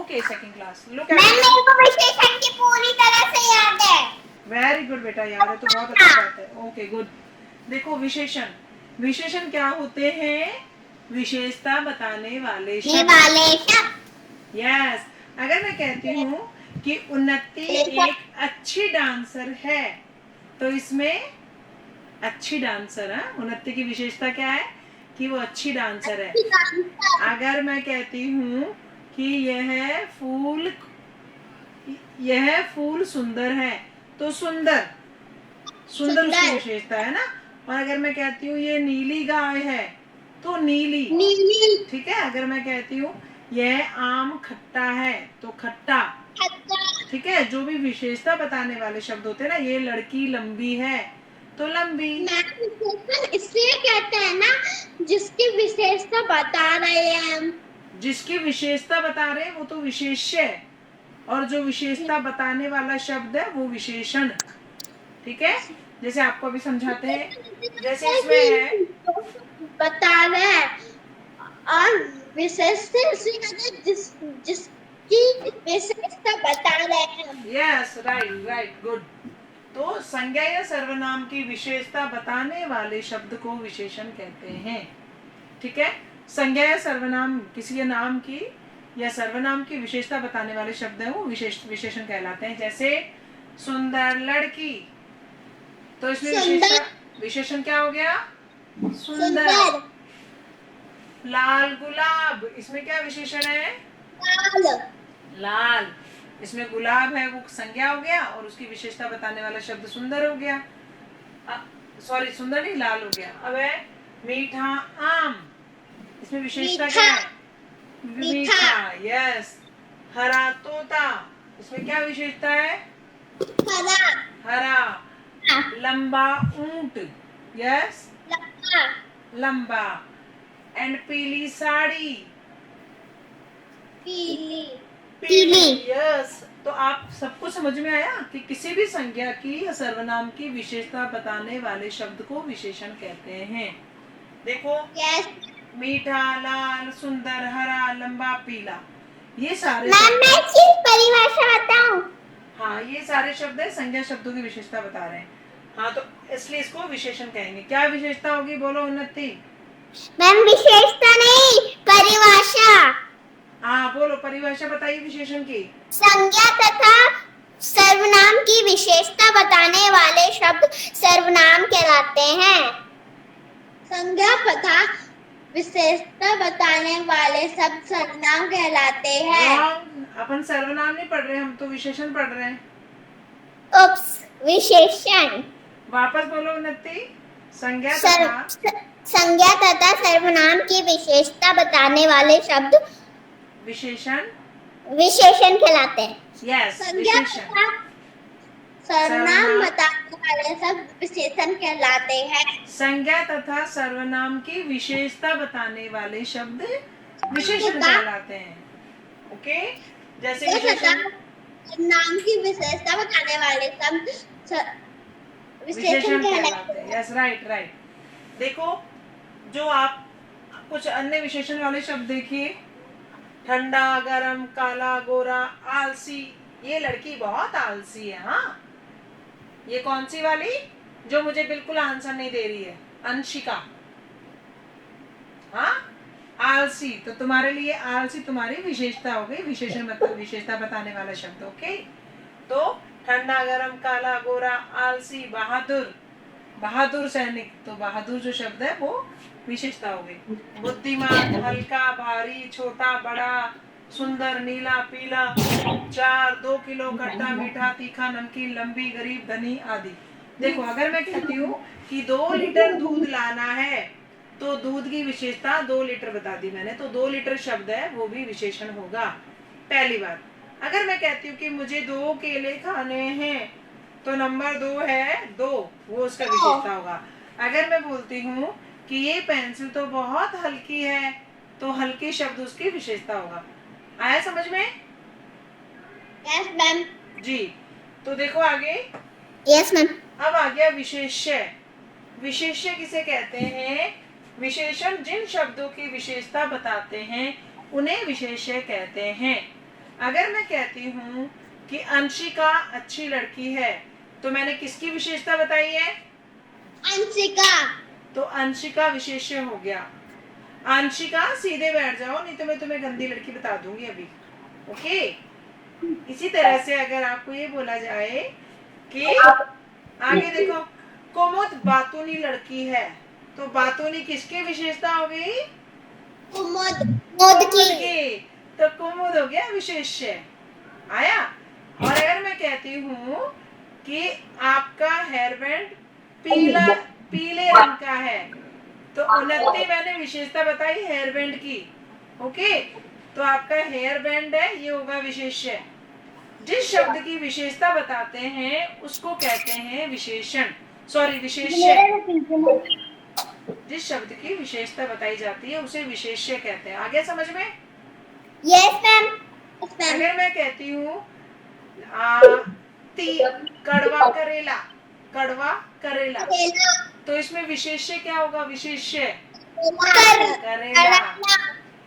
Okay second class. Look ma'am at, मेरे को विशेषण की पूरी तरह से याद है। वेरी गुड बेटा, याद है तो बहुत अच्छी बात है। Okay good. देखो विशेषण, विशेषण क्या होते हैं? विशेषता बताने वाले शब्द। यस, अगर मैं कहती हूँ कि उन्नति एक अच्छी डांसर है, तो इसमें अच्छी डांसर है, उन्नति की विशेषता क्या है? कि वो अच्छी डांसर है। अगर मैं कहती हूँ कि यह फूल सुंदर है, तो सुंदर सुंदर उसकी विशेषता है ना। और अगर मैं कहती हूँ ये नीली गाय है, तो नीली। ठीक है, अगर मैं कहती हूँ यह आम खट्टा है, तो खट्टा। ठीक है, जो भी विशेषता बताने वाले शब्द होते हैं ना, ये लड़की लंबी है, तो लंबी। इसलिए कहते हैं ना, जिसकी विशेषता बता रहे हैं हम। जिसकी विशेषता बता रहे हैं वो तो विशेष्य है, और जो विशेषता बताने वाला शब्द है वो विशेषण। ठीक है, जैसे आपको अभी समझाते हैं, जैसे इसमें है बता रहे हैं, और विशेषता जिसकी विशेषता बता रहे हैं। Yes, right right, good. तो संज्ञा या सर्वनाम की विशेषता बताने वाले शब्द को विशेषण कहते हैं। ठीक है, संज्ञा या सर्वनाम किसी के नाम की या सर्वनाम की विशेषता बताने वाले शब्द हैं, वो विशेषण कहलाते हैं। जैसे सुंदर लड़की, तो इसमें विशेषण क्या हो गया? सुंदर। लाल गुलाब, इसमें क्या विशेषण है? लाल। इसमें गुलाब है, वो संज्ञा हो गया, और उसकी विशेषता बताने वाला शब्द सुंदर हो गया। सॉरी, सुंदर नहीं, लाल हो गया। अब है मीठा आम, इसमें विशेषता क्या है? मीठा। यस। हरा तोता, इसमें क्या विशेषता है? हरा। लंबा ऊंट, यस, लंबा। एंड पीली साड़ी, पीली। यस। तो आप सबको समझ में आया कि किसी भी संज्ञा की या सर्वनाम की विशेषता बताने वाले शब्द को विशेषण कहते हैं। देखो, मीठा, लाल, सुंदर, हरा, लंबा, पीला, ये सारे परिभाषा बताऊं? हाँ, ये सारे शब्द है, संज्ञा शब्दों की विशेषता बता रहे हैं। हाँ, तो इसलिए इसको विशेषण कहेंगे। क्या विशेषता होगी, बोलो उन्नति? मैम विशेषता नहीं, परिभाषा। हाँ बोलो, परिभाषा बताइए विशेषण की। संज्ञा तथा सर्वनाम की विशेषता बताने वाले शब्द सर्वनाम कहलाते हैं। संज्ञा तथा विशेषता बताने वाले शब्द सर्वनाम कहलाते हैं। अपन सर्वनाम नहीं पढ़ रहे, हम तो विशेषण पढ़ रहे हैं। उप्स, विशेषण। वापस बोलो उन्नति। संज्ञा तथा सर्वनाम की विशेषता बताने वाले शब्द विशेषण कहलाते हैं। यस, सर्वनाम बताने वाले शब्द विशेषण कहलाते हैं। संज्ञा तथा सर्वनाम की विशेषता बताने वाले शब्द विशेषण कहलाते हैं। ओके, जैसे विशेषण नाम की विशेषता बताने वाले शब्द विशेषण कहलाते हैं। Yes, right right. देखो, जो आप कुछ अन्य विशेषण वाले शब्द देखिए, ठंडा, गरम, काला, गोरा, आलसी। ये लड़की बहुत आलसी है। हाँ, ये कौन सी वाली जो मुझे बिल्कुल आंसर नहीं दे रही है? अंशिका। हाँ, आलसी। तो तुम्हारे लिए आलसी तुम्हारी विशेषता हो गई, विशेषण मतलब विशेषता बताने वाला शब्द। ओके, तो ठंडा, गरम, काला, गोरा, आलसी, बहादुर, बहादुर सैनिक। तो बहादुर जो शब्द है वो विशेषता हो गई। बुद्धिमान, हल्का, भारी, छोटा, बड़ा, सुंदर, नीला, पीला, 4, 2 किलो, खट्टा, मीठा, तीखा, नमकीन, लंबी, गरीब, धनी आदि। देखो, अगर मैं कहती हूँ कि 2 लीटर दूध लाना है, तो दूध की विशेषता 2 लीटर बता दी मैंने, तो 2 लीटर शब्द है वो भी विशेषण होगा। पहली बात। अगर मैं कहती हूँ कि मुझे 2 केले खाने हैं, तो नंबर 2 है 2, वो उसका विशेषता होगा। अगर मैं बोलती हूँ कि ये पेंसिल तो बहुत हल्की है, तो हल्की शब्द उसकी विशेषता होगा। आया समझ में? Yes ma'am. जी, तो देखो आगे। Yes ma'am. अब आ गया विशेष्य। विशेष्य किसे कहते हैं? विशेषण जिन शब्दों की विशेषता बताते हैं उन्हें विशेष्य कहते हैं। अगर मैं कहती हूँ कि अंशिका अच्छी लड़की है, तो मैंने किसकी विशेषता बताई है? अंशिका। तो अंशिका विशेष्य हो गया। अंशिका सीधे बैठ जाओ, नहीं तो मैं तुम्हें गंदी लड़की बता दूंगी अभी। ओके। इसी तरह से अगर आपको ये बोला जाए कि आगे देखो, कुमुद बातूनी लड़की है, तो बातूनी किसकी विशेषता हो गई? कुमुद कुमुद की। की। तो कुमुद हो गया विशेष्य। आया। और अगर मैं कहती हूँ कि आपका हेयर बैंड पीला पीले रंग का है, तो उन्नति मैंने विशेषता बताई हेयर बैंड की। ओके। तो आपका हेयर बैंड है, ये होगा विशेष्य। जिस शब्द की विशेषता बताते हैं उसको कहते हैं विशेषण, सॉरी विशेष्य। जिस शब्द की विशेषता बताई जाती है उसे विशेष्य कहते हैं। आगे समझ में? Yes ma'am. अगर मैं कहती हूँ कड़वा करेला, कड़वा करेला, तो इसमें विशेष्य क्या होगा? विशेष्य करेला,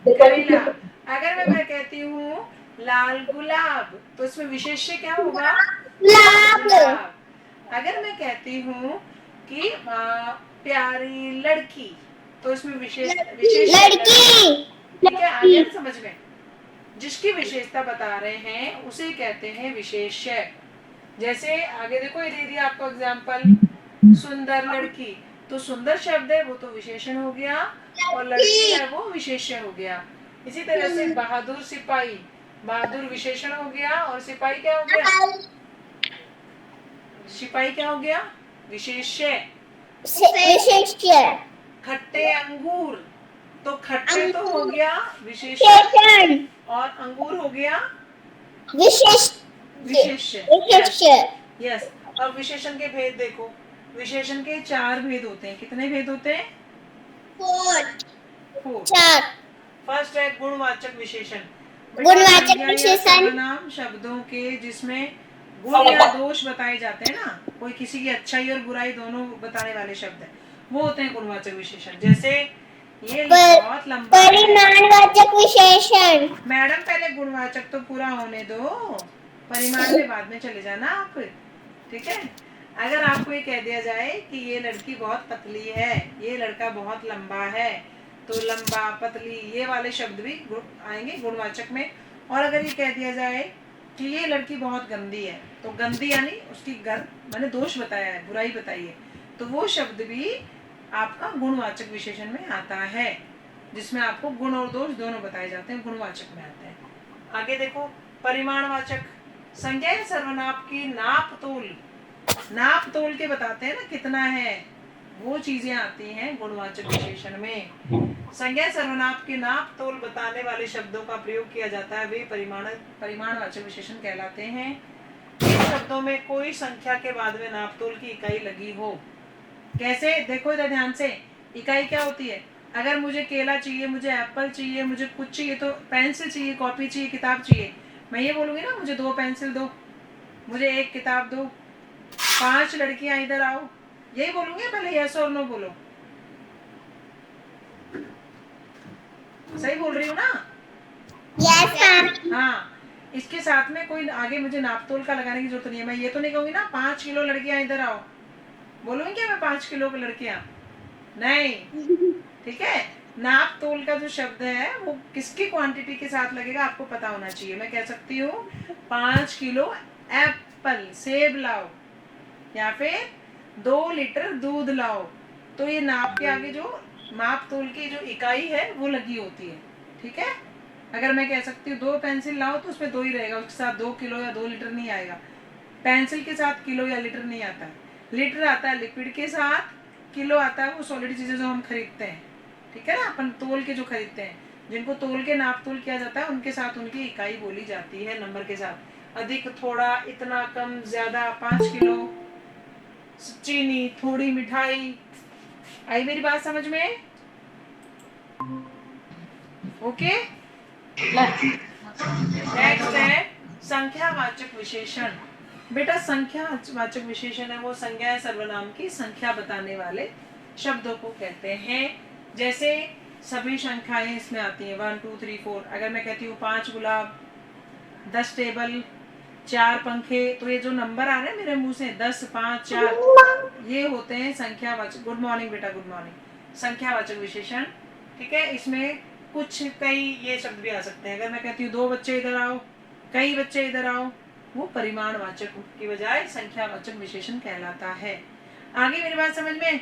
करेला। अगर मैं कहती हूँ लाल गुलाब, तो इसमें विशेष्य क्या होगा? गुलाब। अगर मैं कहती हूँ कि प्यारी लड़की, तो इसमें विशेष लड़की। ठीक है, आ गया समझ में? जिसकी विशेषता बता रहे हैं उसे कहते हैं विशेष्य। जैसे आगे देखो, ये दे दिया आपको एग्जाम्पल, सुंदर लड़की, तो सुंदर शब्द है वो तो विशेषण हो गया, और लड़की है वो विशेष्य हो गया। इसी तरह से बहादुर सिपाही, बहादुर विशेषण हो गया, और सिपाही क्या हो गया? सिपाही क्या हो गया? विशेष्य। खट्टे अंगूर, तो खट्टे तो हो गया विशेषण, और अंगूर हो गया विशेष्य। यस। अब विशेषण के भेद देखो। विशेषण के 4 भेद होते हैं। कितने भेद होते हैं? 4। फर्स्ट है गुणवाचक विशेषण। गुणवाचक विशेषण सर्वनाम शब्दों के जिसमें गुण या दोष बताए जाते हैं ना, कोई किसी की अच्छाई और बुराई दोनों बताने वाले शब्द है, वो होते हैं गुणवाचक विशेषण। जैसे ये बहुत लंबा है। परिमाणवाचक विशेषण। मैडम पहले गुणवाचक तो पूरा होने दो, परिमाण में बाद में चले जाना आप। ठीक है। अगर आपको ये कह दिया जाए कि ये लड़की बहुत पतली है, ये लड़का बहुत लंबा है, तो लंबा पतली ये वाले शब्द भी आएंगे गुणवाचक में। और अगर ये कह दिया जाए कि ये लड़की बहुत गंदी है, तो गंदी यानी उसकी मैंने दोष बताया है, बुराई बताई है, तो वो शब्द भी आपका गुणवाचक विशेषण में आता है, जिसमें आपको गुण और दोष दोनों बताए जाते हैं, गुणवाचक में आते हैं। आगे देखो, परिमाणवाचक। संज्ञा या सर्वनाम की नाप तोल के बताते हैं ना कितना है, वो चीजें आती हैं गुणवाचक विशेषण में। संज्ञा सर्वनाम के नाप तोल बताने वाले शब्दों का प्रयोग किया जाता है, वे परिमाणवाचक विशेषण कहलाते हैं। इन शब्दों में कोई संख्या के बाद में नाप तोल की इकाई लगी हो। कैसे? देखो इधर ध्यान से। इकाई क्या होती है? अगर मुझे केला चाहिए, मुझे एप्पल चाहिए, मुझे कुछ चाहिए, तो पेंसिल चाहिए, कॉपी चाहिए, किताब चाहिए, मैं ये बोलूंगी ना मुझे 2 पेंसिल दो, मुझे 1 किताब दो, 5 लड़कियां इधर आओ, यही बोलूंगी। पहले यस और नो बोलो। सही बोल रही हूँ ना? Yes ma'am. हाँ। इसके साथ में कोई आगे मुझे नापतोल का लगाने की जरूरत नहीं है। मैं ये तो नहीं कहूंगी ना 5 किलो लड़कियां इधर आओ, बोलूंगी क्या मैं 5 किलो की लड़कियां? नहीं। ठीक है। नाप तोल का जो शब्द है वो किसकी क्वांटिटी के साथ लगेगा आपको पता होना चाहिए। मैं कह सकती हूँ 5 किलो एप्पल, सेब लाओ, या फिर 2 लीटर दूध लाओ, तो ये नाप के आगे जो माप तोल की जो इकाई है वो लगी होती है। ठीक है। अगर मैं कह सकती हूँ 2 पेंसिल लाओ, तो उसमें 2 ही रहेगा, उसके साथ 2 किलो या 2 लीटर नहीं आएगा। पेंसिल के साथ किलो या लीटर नहीं आता है। लीटर आता है लिक्विड के साथ, किलो आता है वो सॉलिड चीजें जो हम खरीदते हैं। ठीक है ना, अपन तोल के जो खरीदते हैं, जिनको तोल के नाप तोल किया जाता है, उनके साथ उनकी इकाई बोली जाती है नंबर के साथ। अधिक, थोड़ा, इतना, कम, ज्यादा, 5 किलो चीनी, थोड़ी मिठाई। आई मेरी बात समझ में? ओके। नेक्स्ट है संख्यावाचक विशेषण। बेटा संख्यावाचक विशेषण है वो संज्ञा सर्वनाम की संख्या बताने वाले शब्दों को कहते हैं। जैसे सभी संख्याएं इसमें आती हैं 1 2 3 4। अगर मैं कहती हूँ 5 गुलाब, 10 टेबल, 4 पंखे। तो ये जो नंबर आ रहे हैं मेरे मुंह से 10, 5, 4, ये होते हैं संख्यावाचक। गुड मॉर्निंग बेटा, गुड मॉर्निंग। संख्यावाचक विशेषण। ठीक है, इसमें कुछ कई ये शब्द भी आ सकते हैं। अगर मैं कहती हूँ 2 बच्चे इधर आओ, कई बच्चे इधर आओ, वो परिमाणवाचक की बजाय संख्यावाचक विशेषण कहलाता है। आगे मेरी बात समझ में?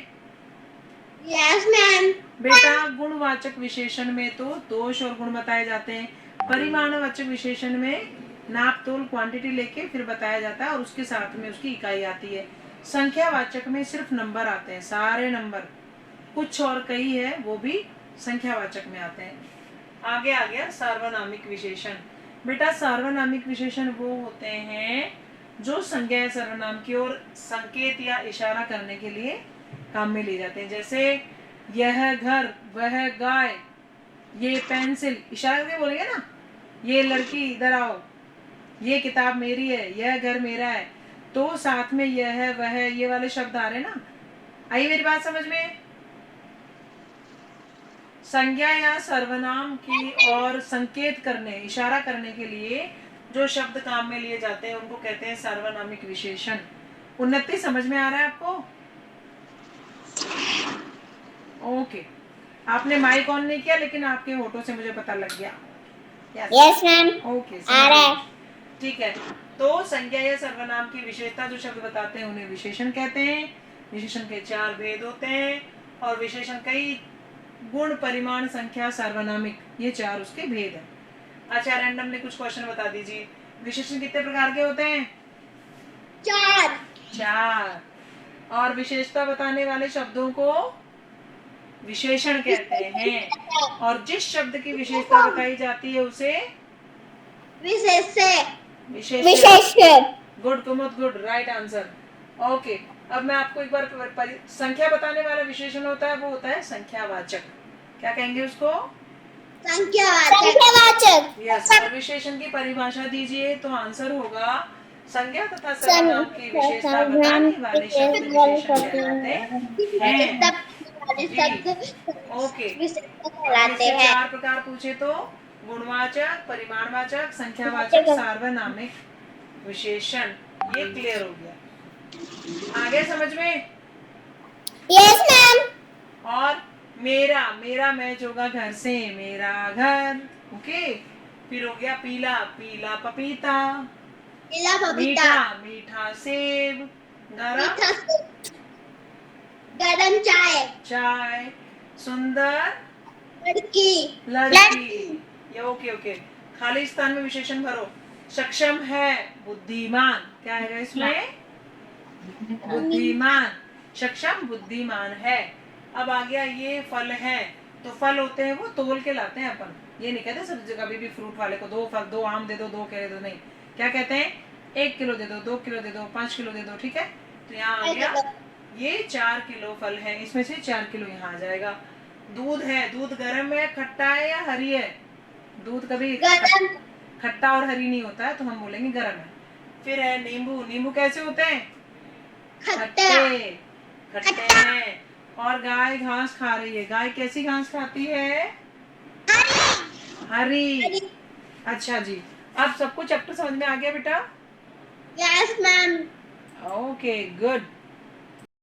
Yes ma'am. बेटा गुणवाचक विशेषण में तो दोष और गुण बताए जाते हैं। परिमाणवाचक विशेषण में नाप तोल क्वांटिटी लेके फिर बताया जाता है और उसके साथ में उसकी इकाई आती है। संख्यावाचक में सिर्फ नंबर आते हैं, सारे नंबर। कुछ और कई है वो भी संख्यावाचक में आते हैं। आगे आ गया सार्वनामिक विशेषण। बेटा सार्वनामिक विशेषण वो होते हैं जो संज्ञा या सर्वनाम की ओर संकेत या इशारा करने के लिए काम में लिए जाते हैं। जैसे यह घर, वह गाय, ये पेंसिल, इशारा करके बोलेंगे ना, ये लड़की इधर आओ, ये किताब मेरी है, यह घर मेरा है। तो साथ में यह वह ये वाले शब्द आ रहे ना। आई मेरी बात समझ में? संज्ञा या सर्वनाम की ओर संकेत करने, इशारा करने के लिए जो शब्द काम में लिए जाते हैं उनको कहते हैं सार्वनामिक विशेषण। उन्नति समझ में आ रहा है आपको? ओके, आपने माइक ऑन नहीं किया लेकिन आपके होठों से मुझे पता लग गया। Yes ma'am. ओके, आ रहा है। ठीक है। तो संज्ञा या सर्वनाम की विशेषता जो शब्द बताते हैं उन्हें विशेषण कहते हैं। विशेषण के 4 भेद होते हैं और विशेषण कई गुण, परिमाण, संख्या, सार्वनामिक, ये 4 उसके भेद हैं। अच्छा, रैंडम ने कुछ क्वेश्चन बता दीजिए। विशेषण कितने प्रकार के होते हैं? 4। और विशेषता बताने वाले शब्दों को विशेषण कहते हैं और जिस शब्द की विशेषता बताई जाती है उसे विशेषण। गुड कुमुद, गुड, राइट आंसर। ओके, अब मैं आपको एक बार संख्या बताने वाला विशेषण होता है वो होता है संख्यावाचक। क्या कहेंगे उसको? संख्यावाचक। यस। और विशेषण की परिभाषा दीजिए तो आंसर होगा संज्ञा तथा सर्वनाम की विशेषता बताने वाले शब्द विशेषण कहलाते हैं। ओके, कहलाते हैं। 4 प्रकार पूछे तो गुणवाचक, परिमाणवाचक, संख्यावाचक, सार्वनामिक विशेषण। ये क्लियर हो गया? आगे समझ में? Yes ma'am. और मेरा, मेरा मैच होगा घर से, मेरा घर। ओके, फिर हो गया पीला, पीला पपीता, मीठा, मीठा सेब, गरम चाय, चाय, सुंदर लड़की। ये ओके ओके। खाली स्थान में विशेषण भरो। सक्षम है, बुद्धिमान। क्या है इसमें? बुद्धिमान। सक्षम बुद्धिमान है। अब आ गया ये फल है। तो फल होते हैं वो तोल के लाते हैं अपन। ये नहीं कहते सब जगह भी फ्रूट वाले को 2 फल, 2 आम दे दो, 2 केले दो, नहीं। क्या कहते हैं? 1 किलो दे दो, 2 किलो दे दो, 5 किलो दे दो। ठीक है, तो यहाँ आ गया ये 4 किलो फल है, इसमें से 4 किलो यहाँ आ जाएगा। दूध है, दूध गर्म है, खट्टा है या हरी है? दूध कभी खट्टा और हरी नहीं होता है तो हम बोलेंगे गर्म है। फिर है नींबू, नींबू कैसे होते हैं? खट्टे, खट्टे हैं। और गाय घास खा रही है, गाय कैसी घास खाती है? हरी। अच्छा जी, अब सबको चैप्टर समझ में आ गया बेटा? Yes ma'am. Okay, good.